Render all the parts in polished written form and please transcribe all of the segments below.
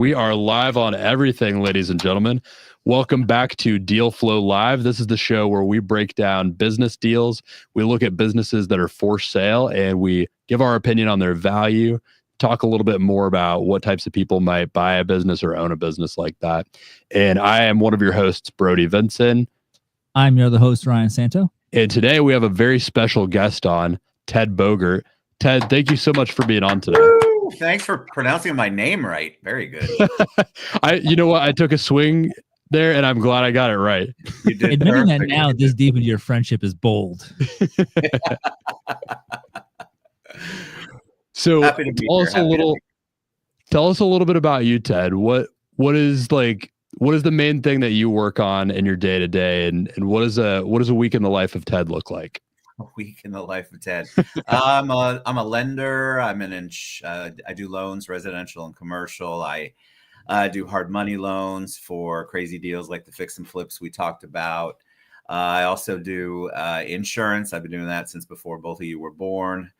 We are live on everything, ladies and gentlemen. Welcome back to Deal Flow Live. This is the show where we break down business deals. We look at businesses that are for sale and we give our opinion on their value, talk a little bit more about what types of people might buy a business or own a business like that. And I am one of your hosts, Brody Vinson. I'm your other host, Ryan Santo. And today we have a very special guest on, Ted Bogert. Ted, thank you so much for being on today. Thanks for pronouncing my name right. Very good. You know what? I took a swing there, and I'm glad I got it right. You did. Admitting that now, this deep into your friendship is bold. So tell us a little bit about you, Ted. What is the main thing that you work on in your day to day, and what is a week in the life of Ted look like? A week in the life of Ted. I'm a lender. I do loans, residential and commercial. I do hard money loans for crazy deals like the fix and flips we talked about. I also do insurance. I've been doing that since before both of you were born.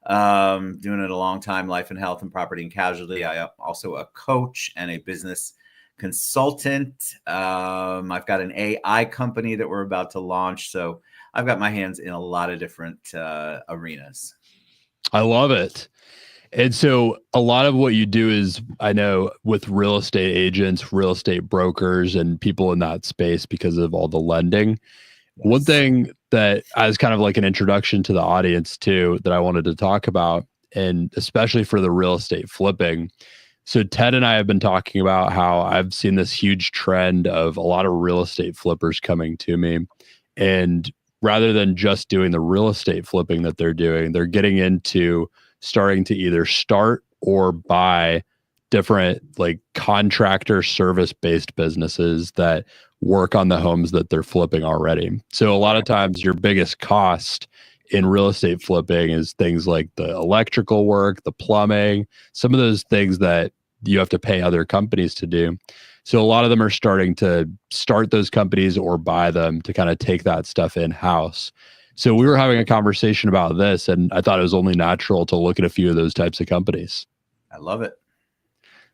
Doing it a long time, life and health and property and casualty. I am also a coach and a business consultant. I've got an AI company that we're about to launch. So I've got my hands in a lot of different arenas. I love it. And so a lot of what you do is, I know, with real estate agents, real estate brokers, and people in that space because of all the lending. Yes. One thing that as kind of like an introduction to the audience too, that I wanted to talk about, and especially for the real estate flipping. So Ted and I have been talking about how I've seen this huge trend of a lot of real estate flippers coming to me, and rather than just doing the real estate flipping that they're doing, they're getting into starting to either start or buy different like contractor service-based businesses that work on the homes that they're flipping already. So a lot of times your biggest cost in real estate flipping is things like the electrical work, the plumbing, some of those things that you have to pay other companies to do. So a lot of them are starting to start those companies or buy them to kind of take that stuff in-house. So we were having a conversation about this, and I thought it was only natural to look at a few of those types of companies. I love it.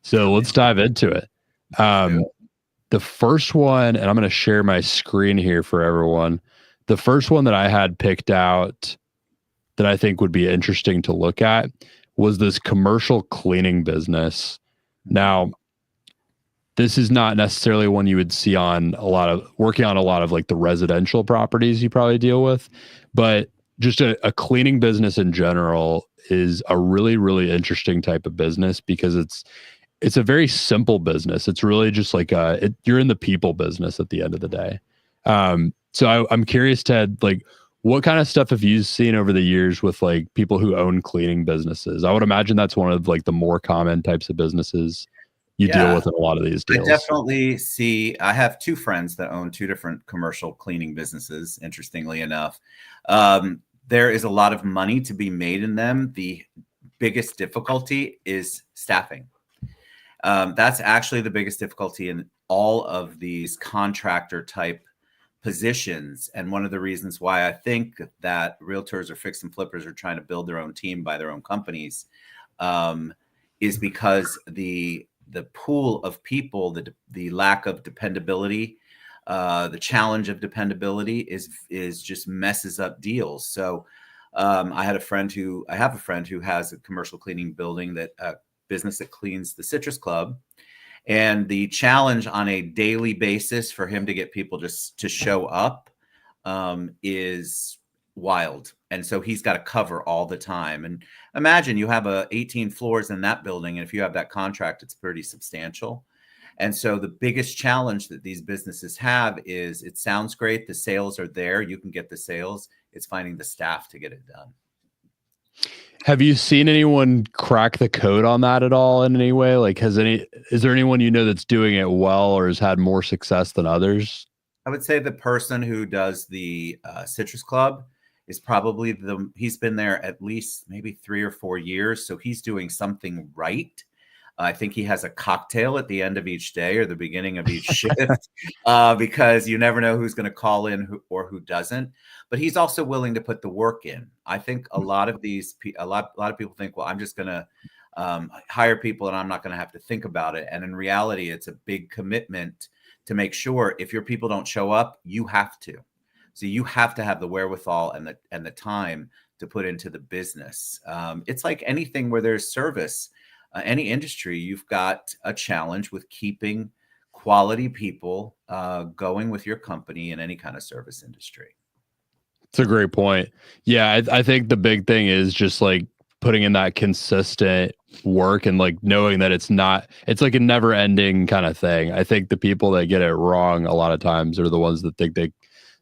So let's dive into it. The first one, and I'm going to share my screen here for everyone. The first one that I had picked out that I think would be interesting to look at was this commercial cleaning business. Now, this is not necessarily one you would see on working on a lot of like the residential properties you probably deal with, but just a cleaning business in general is a really, really interesting type of business because it's a very simple business. It's really just like you're in the people business at the end of the day. So I'm curious, Ted, like what kind of stuff have you seen over the years with like people who own cleaning businesses? I would imagine that's one of like the more common types of businesses you deal with in a lot of these deals. I definitely see. I have two friends that own two different commercial cleaning businesses. Interestingly enough, there is a lot of money to be made in them. The biggest difficulty is staffing. That's actually the biggest difficulty in all of these contractor type positions. And one of the reasons why I think that realtors or fix and flippers are trying to build their own team by their own companies is because the pool of people, the lack of dependability, the challenge of dependability is just messes up deals. So I have a friend who has a commercial cleaning business that cleans the Citrus Club. And the challenge on a daily basis for him to get people just to show up is wild. And so he's got to cover all the time. And imagine you have 18 floors in that building. And if you have that contract, it's pretty substantial. And so the biggest challenge that these businesses have is it sounds great. The sales are there. You can get the sales. It's finding the staff to get it done. Have you seen anyone crack the code on that at all in any way? Like, is there anyone you know that's doing it well or has had more success than others? I would say the person who does the Citrus Club is probably he's been there at least maybe 3 or 4 years. So he's doing something right. I think he has a cocktail at the end of each day or the beginning of each shift because you never know who's going to call in or who doesn't. But he's also willing to put the work in. I think a lot of people think, well, I'm just going to hire people and I'm not going to have to think about it. And in reality, it's a big commitment to make sure if your people don't show up, you have to. So you have to have the wherewithal and the time to put into the business. It's like anything where there's service, any industry, you've got a challenge with keeping quality people going with your company in any kind of service industry. It's a great point. Yeah, I think the big thing is just like putting in that consistent work and like knowing that it's like a never ending kind of thing. I think the people that get it wrong a lot of times are the ones that think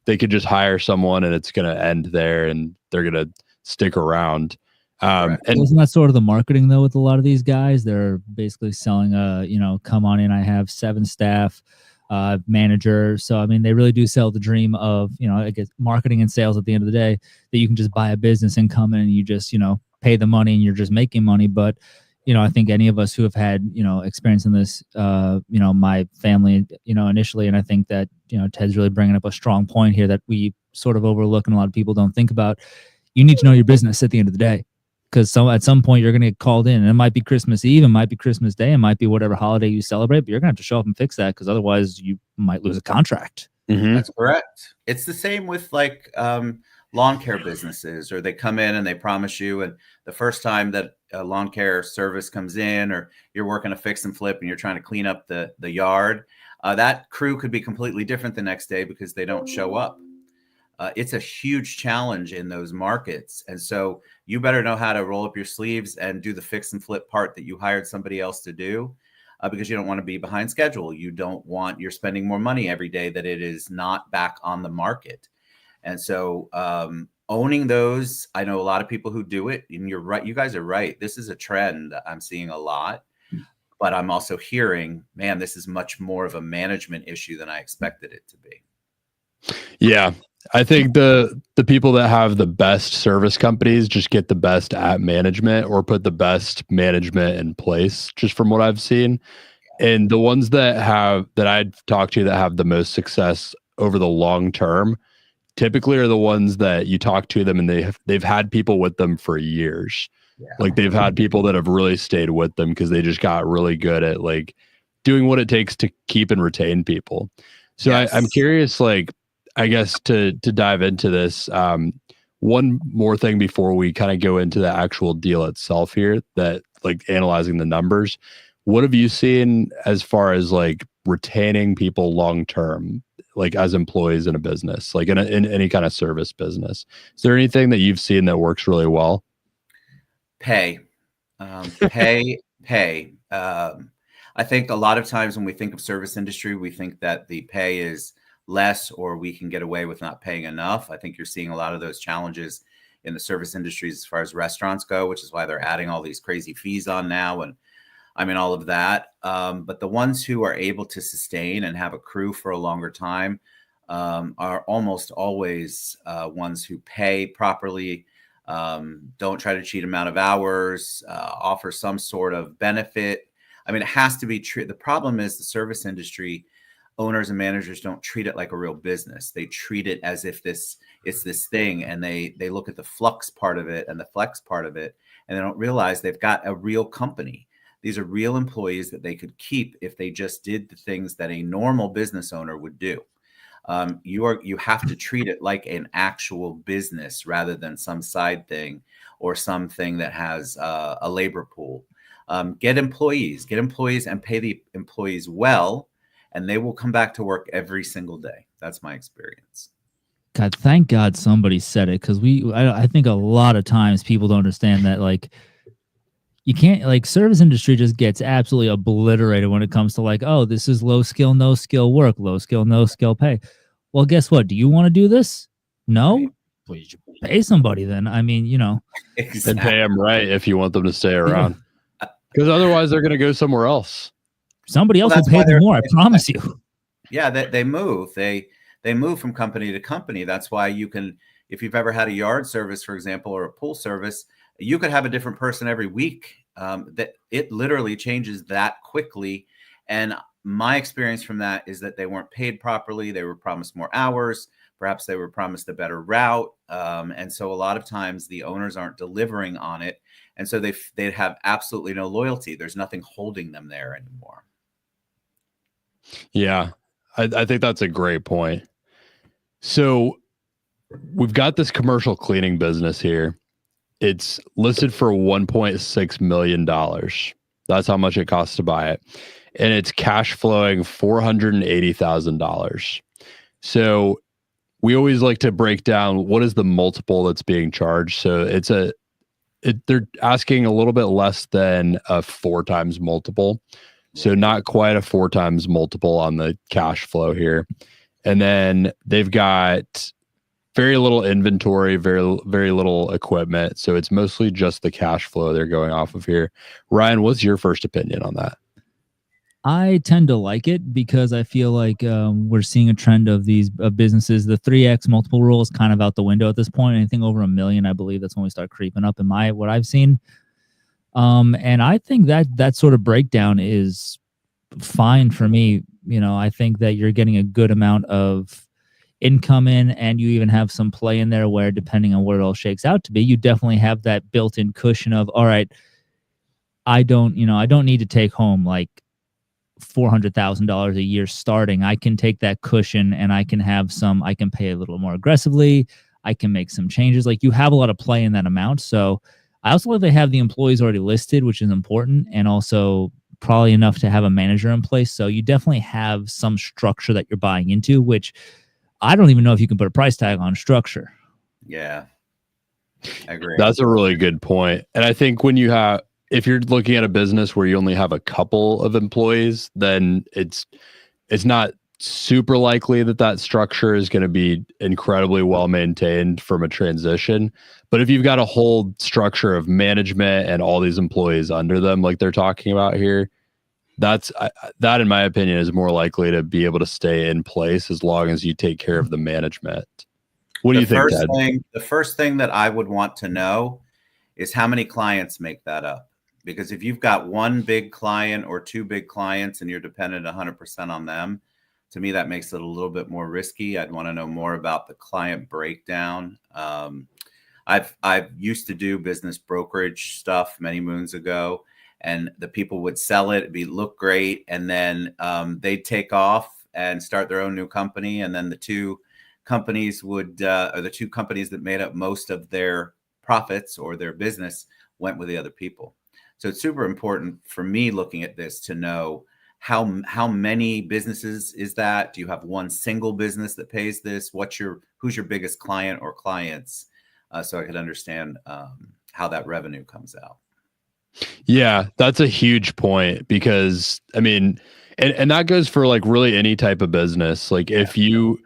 they could just hire someone and it's going to end there and they're going to stick around. And isn't that sort of the marketing though with a lot of these guys? They're basically selling come on in, I have 7 staff, manager. So I mean, they really do sell the dream of, I guess marketing and sales at the end of the day, that you can just buy a business and come in and you just, pay the money and you're just making money. But I think any of us who have had, experience in this, my family, initially, and I think that, Ted's really bringing up a strong point here that we sort of overlook and a lot of people don't think about. You need to know your business at the end of the day. Because at some point you're going to get called in, and it might be Christmas Eve, it might be Christmas Day, it might be whatever holiday you celebrate, but you're going to have to show up and fix that because otherwise you might lose a contract. Mm-hmm. That's correct. It's the same with like lawn care businesses, or they come in and they promise you, and the first time that a lawn care service comes in, or you're working a fix and flip and you're trying to clean up the yard, that crew could be completely different the next day because they don't show up. It's a huge challenge in those markets. And so you better know how to roll up your sleeves and do the fix and flip part that you hired somebody else to do, because you don't want to be behind schedule. You're spending more money every day that it is not back on the market. And so owning those, I know a lot of people who do it, and you're right. You guys are right. This is a trend I'm seeing a lot, but I'm also hearing, man, this is much more of a management issue than I expected it to be. Yeah. I think the people that have the best service companies just get the best at management or put the best management in place, just from what I've seen. And the ones that I've talked to that have the most success over the long term typically are the ones that you talk to them and they've had people with them for years. Yeah. Like they've had people that have really stayed with them because they just got really good at like doing what it takes to keep and retain people. So yes. I'm curious, like, I guess to dive into this, one more thing before we kind of go into the actual deal itself here, that like analyzing the numbers, what have you seen as far as like retaining people long term, like as employees in a business, like in any kind of service business? Is there anything that you've seen that works really well? Pay. I think a lot of times when we think of service industry, we think that the pay is less or we can get away with not paying enough. I think you're seeing a lot of those challenges in the service industries as far as restaurants go, which is why they're adding all these crazy fees on now. And I mean, all of that. But the ones who are able to sustain and have a crew for a longer time are almost always ones who pay properly, don't try to cheat them out of hours, offer some sort of benefit. I mean, it has to be true. The problem is the service industry owners and managers don't treat it like a real business. They treat it as if it's this thing, and they look at the flux part of it and the flex part of it, and they don't realize they've got a real company. These are real employees that they could keep if they just did the things that a normal business owner would do. You have to treat it like an actual business rather than some side thing or something that has a labor pool. Get employees and pay the employees well, and they will come back to work every single day. That's my experience. God, thank God somebody said it, because I think a lot of times people don't understand that, like, you can't, like, service industry just gets absolutely obliterated when it comes to like, oh, this is low skill, no skill work, low skill, no skill pay. Well, guess what? Do you want to do this? No? Right. Well, you should pay somebody then. I mean, Exactly. And pay them right if you want them to stay around. Because otherwise they're going to go somewhere else. Somebody else will pay them more, I promise you. Yeah, they move. They move from company to company. That's why you can, if you've ever had a yard service, for example, or a pool service, you could have a different person every week. That it literally changes that quickly. And my experience from that is that they weren't paid properly. They were promised more hours, Perhaps they were promised a better route. And so a lot of times the owners aren't delivering on it. And so they have absolutely no loyalty. There's nothing holding them there anymore. Yeah, I think that's a great point. So we've got this commercial cleaning business here. It's listed for $1.6 million. That's how much it costs to buy it. And it's cash flowing $480,000. So we always like to break down what is the multiple that's being charged. So they're asking a little bit less than a 4x multiple. So not quite a 4x multiple on the cash flow here. And then they've got very little inventory, very little equipment. So it's mostly just the cash flow they're going off of here. Ryan, what's your first opinion on that? I tend to like it because I feel like we're seeing a trend of these businesses. The 3x multiple rule is kind of out the window at this point. Anything over $1 million, I believe that's when we start creeping up in what I've seen. And I think that sort of breakdown is fine for me. You know, I think that you're getting a good amount of income in, and you even have some play in there where, depending on where it all shakes out to be, you definitely have that built-in cushion of, all right, I don't need to take home like $400,000 a year starting. I can take that cushion and I can pay a little more aggressively. I can make some changes. Like, you have a lot of play in that amount. So I also like they have the employees already listed, which is important, and also probably enough to have a manager in place. So you definitely have some structure that you're buying into, which I don't even know if you can put a price tag on structure. Yeah, I agree. That's a really good point. And I think if you're looking at a business where you only have a couple of employees, then it's not super likely that structure is going to be incredibly well maintained from a transition. But if you've got a whole structure of management and all these employees under them, like they're talking about here, that in my opinion is more likely to be able to stay in place as long as you take care of the management. What do you think, Ted? The first thing that I would want to know is how many clients make that up. Because if you've got one big client or two big clients and you're dependent 100% on them, to me, that makes it a little bit more risky. I'd want to know more about the client breakdown. I've used to do business brokerage stuff many moons ago, and the people would sell it, look great, and then they'd take off and start their own new company, and then the two companies that made up most of their profits or their business went with the other people. So it's super important for me looking at this to know how many businesses is that? Do you have one single business that pays this? Who's your biggest client or clients? So I could understand how that revenue comes out. Yeah, that's a huge point, because I mean, and that goes for like really any type of business. Like if you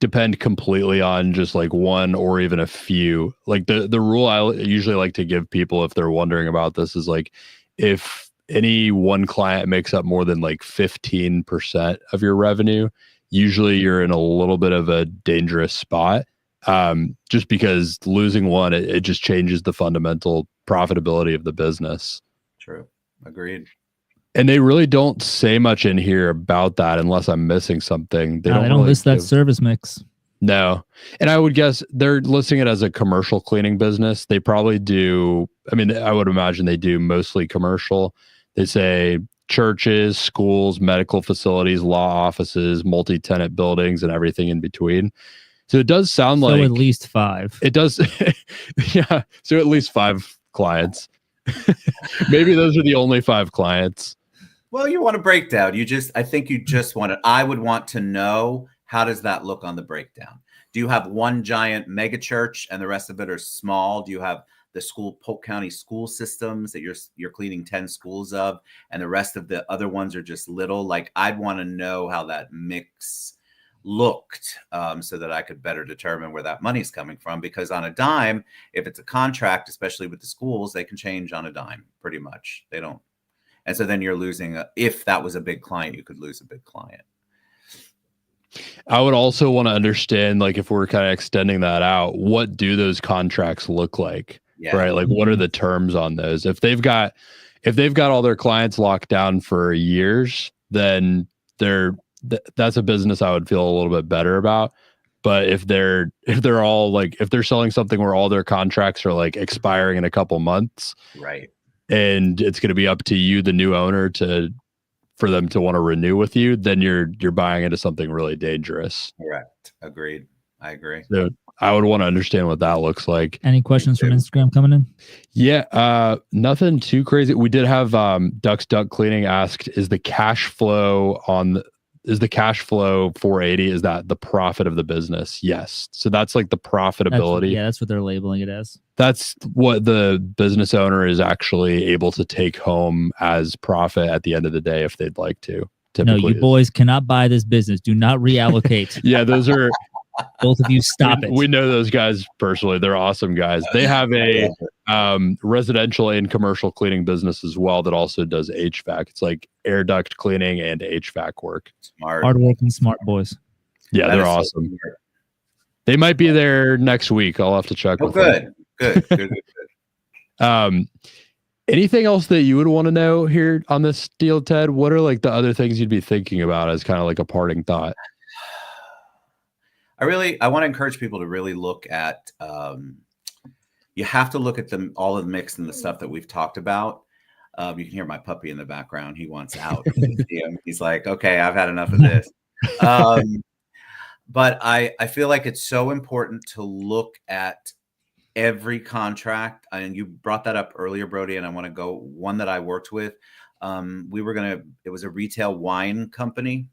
depend completely on just like one or even a few, like the rule I usually like to give people if they're wondering about this is like, if any one client makes up more than like 15% of your revenue, usually you're in a little bit of a dangerous spot. Just because losing one, it just changes the fundamental profitability of the business. True. Agreed. And they really don't say much in here about that unless I'm missing something. They don't list that service mix. No. And I would guess they're listing it as a commercial cleaning business. They probably do. I mean, I would imagine they do mostly commercial. They say churches, schools, medical facilities, law offices, multi-tenant buildings, and everything in between. So it does sound like at least 5. It does. Yeah. So at least 5 clients. Maybe those are the only 5 clients. Well, you want a breakdown. I would want to know, how does that look on the breakdown? Do you have one giant mega church and the rest of it are small? Do you have the Polk County school systems that you're cleaning 10 schools of, and the rest of the other ones are just little? Like, I'd want to know how that mix looked, so that I could better determine where that money's coming from. Because on a dime, if it's a contract, especially with the schools, they can change on a dime pretty much. They don't. And so then you're losing, if that was a big client, you could lose a big client. I would also want to understand, like, if we're kind of extending that out, what do those contracts look like? Yeah. Right? Like, what are the terms on those? If they've got all their clients locked down for years, then that's a business I would feel a little bit better about. But if they're all like, if they're selling something where all their contracts are like expiring in a couple months, Right. and it's going to be up to you, the new owner, for them to want to renew with you, then you're buying into something really dangerous. Correct. Agreed. I agree. So I would want to understand what that looks like. Any questions from Instagram coming in? Yeah, nothing too crazy. We did have Ducks Duck Cleaning asked, is the cash flow 480, is that the profit of the business? Yes. So that's like the profitability. That's what they're labeling it as. That's what the business owner is actually able to take home as profit at the end of the day if they'd like to. No, you boys cannot buy this business. Do not reallocate. Yeah, those are both of you. Stop it. We know those guys personally. They're awesome guys. They have a residential and commercial cleaning business as well that also does HVAC. It's like air duct cleaning and HVAC work. Smart. Hardworking, smart boys. Yeah, they're awesome. So they might be there next week. I'll have to check. Oh, good. Good. Anything else that you would want to know here on this deal, Ted? What are like the other things you'd be thinking about as kind of like a parting thought? I want to encourage people to really look at, you have to look at all of the mix and the stuff that we've talked about. You can hear my puppy in the background. He wants out. He's like, okay, I've had enough of this. But I feel like it's so important to look at every contract. And you brought that up earlier, Brody, and I want to go one that I worked with. It was a retail wine company.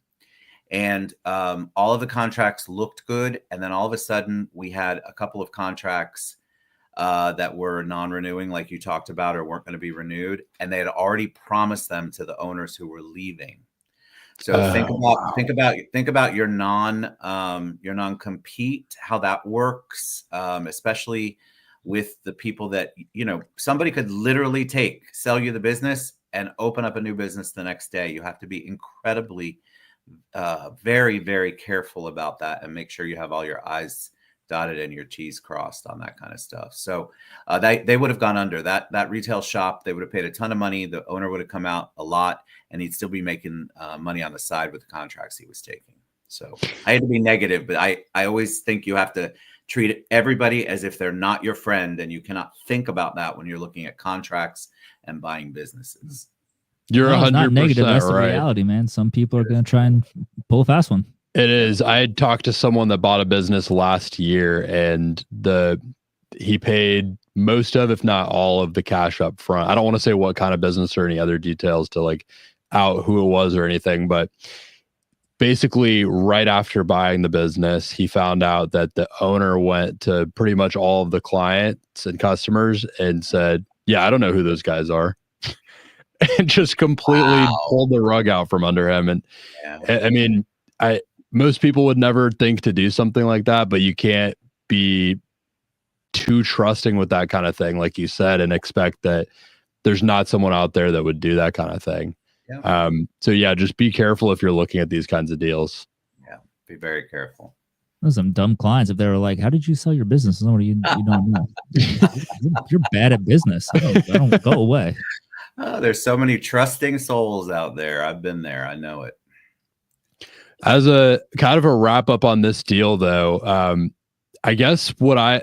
And all of the contracts looked good. And then all of a sudden we had a couple of contracts that were non-renewing, like you talked about, or weren't going to be renewed. And they had already promised them to the owners who were leaving. So think about your non-compete, how that works, especially with the people that, somebody could literally sell you the business and open up a new business the next day. You have to be incredibly very, very careful about that and make sure you have all your I's dotted and your T's crossed on that kind of stuff. So they would have gone under that retail shop. They would have paid a ton of money. The owner would have come out a lot, and he'd still be making money on the side with the contracts he was taking. So I had to be negative, but I always think you have to treat everybody as if they're not your friend, and you cannot think about that when you're looking at contracts and buying businesses. You're 100% not negative. That's the right. reality, man. Some people are going to try and pull a fast one. It is. I had talked to someone that bought a business last year, and he paid most of, if not all of, the cash up front. I don't want to say what kind of business or any other details to like out who it was or anything, but basically right after buying the business, he found out that the owner went to pretty much all of the clients and customers and said, yeah, I don't know who those guys are. And just completely pulled the rug out from under him. And I mean, most people would never think to do something like that, but you can't be too trusting with that kind of thing, like you said, and expect that there's not someone out there that would do that kind of thing. Yeah. So yeah, just be careful if you're looking at these kinds of deals. Yeah, be very careful. Those some dumb clients if they were like, "How did you sell your business?" No, you don't know. You're bad at business. I don't go away. There's so many trusting souls out there. I've been there. I know it. As a kind of a wrap up on this deal, though, I guess Ryan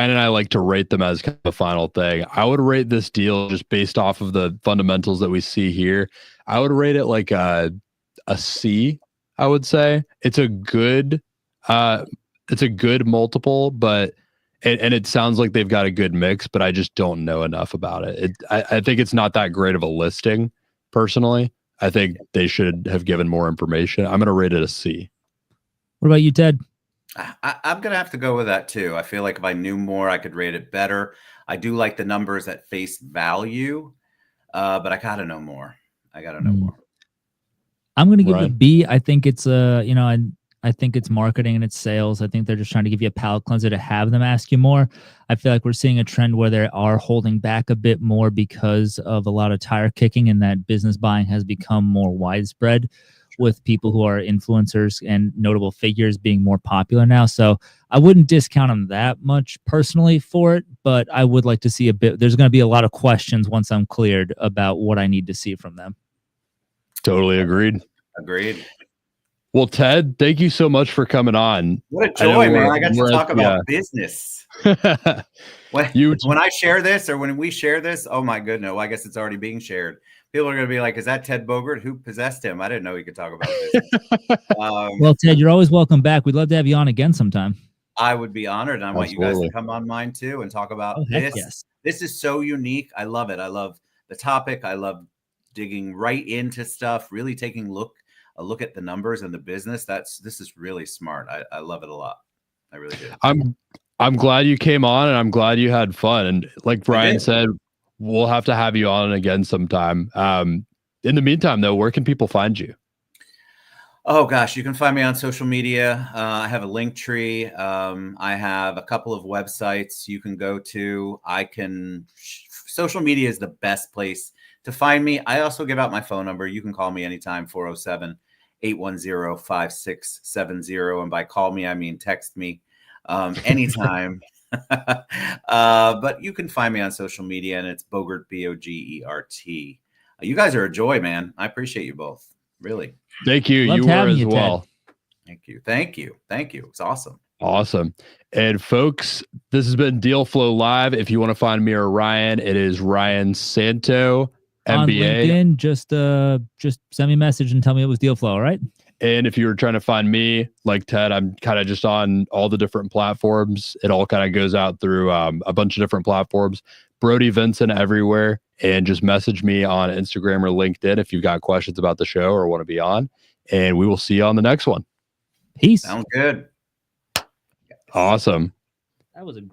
and I like to rate them as kind of a final thing. I would rate this deal just based off of the fundamentals that we see here. I would rate it like a C. I would say it's a good multiple, but and it sounds like they've got a good mix, but I just don't know enough about it. I think it's not that great of a listing, personally. I think they should have given more information. I'm going to rate it a C. What about you, Ted? I'm going to have to go with that too. I feel like if I knew more, I could rate it better. I do like the numbers at face value, but I got to know more. I'm going to give it a B. I think it's I think it's marketing and it's sales. I think they're just trying to give you a palate cleanser to have them ask you more. I feel like we're seeing a trend where they are holding back a bit more because of a lot of tire kicking, and that business buying has become more widespread with people who are influencers and notable figures being more popular now. So I wouldn't discount them that much personally for it, but I would like to see a bit. There's going to be a lot of questions once I'm cleared about what I need to see from them. Totally agreed. Well, Ted, thank you so much for coming on. What a joy, man. I got to talk about yeah. business. You- When I share this, or when we share this, oh my goodness, well, I guess it's already being shared. People are going to be like, is that Ted Bogert? Who possessed him? I didn't know he could talk about this. Well, Ted, you're always welcome back. We'd love to have you on again sometime. I would be honored. And I want you guys to come on mine too and talk about this. Yes. This is so unique. I love it. I love the topic. I love digging right into stuff, really taking a look at the numbers and the business. This is really smart. I love it a lot. I really do. I'm glad you came on, and I'm glad you had fun. And like Brian said, we'll have to have you on again sometime. In the meantime, though, where can people find you? Oh gosh, you can find me on social media. I have a link tree. I have a couple of websites you can go to. Social media is the best place to find me. I also give out my phone number. You can call me anytime, 407-810-5670. And by call me, I mean text me anytime. But you can find me on social media, and it's Bogert, Bogert. You guys are a joy, man. I appreciate you both. Really. Thank you. Loved you were as you, well. Ted. Thank you. Thank you. Thank you. It's awesome. Awesome. And folks, this has been Deal Flow Live. If you want to find me or Ryan, it is Ryan Santo, MBA. On LinkedIn, just send me a message and tell me it was Deal Flow, all right? And if you were trying to find me, like Ted, I'm kind of just on all the different platforms. It all kind of goes out through a bunch of different platforms. Brody Vincent everywhere. And just message me on Instagram or LinkedIn if you've got questions about the show or want to be on. And we will see you on the next one. Peace. Sounds good. Awesome. That was a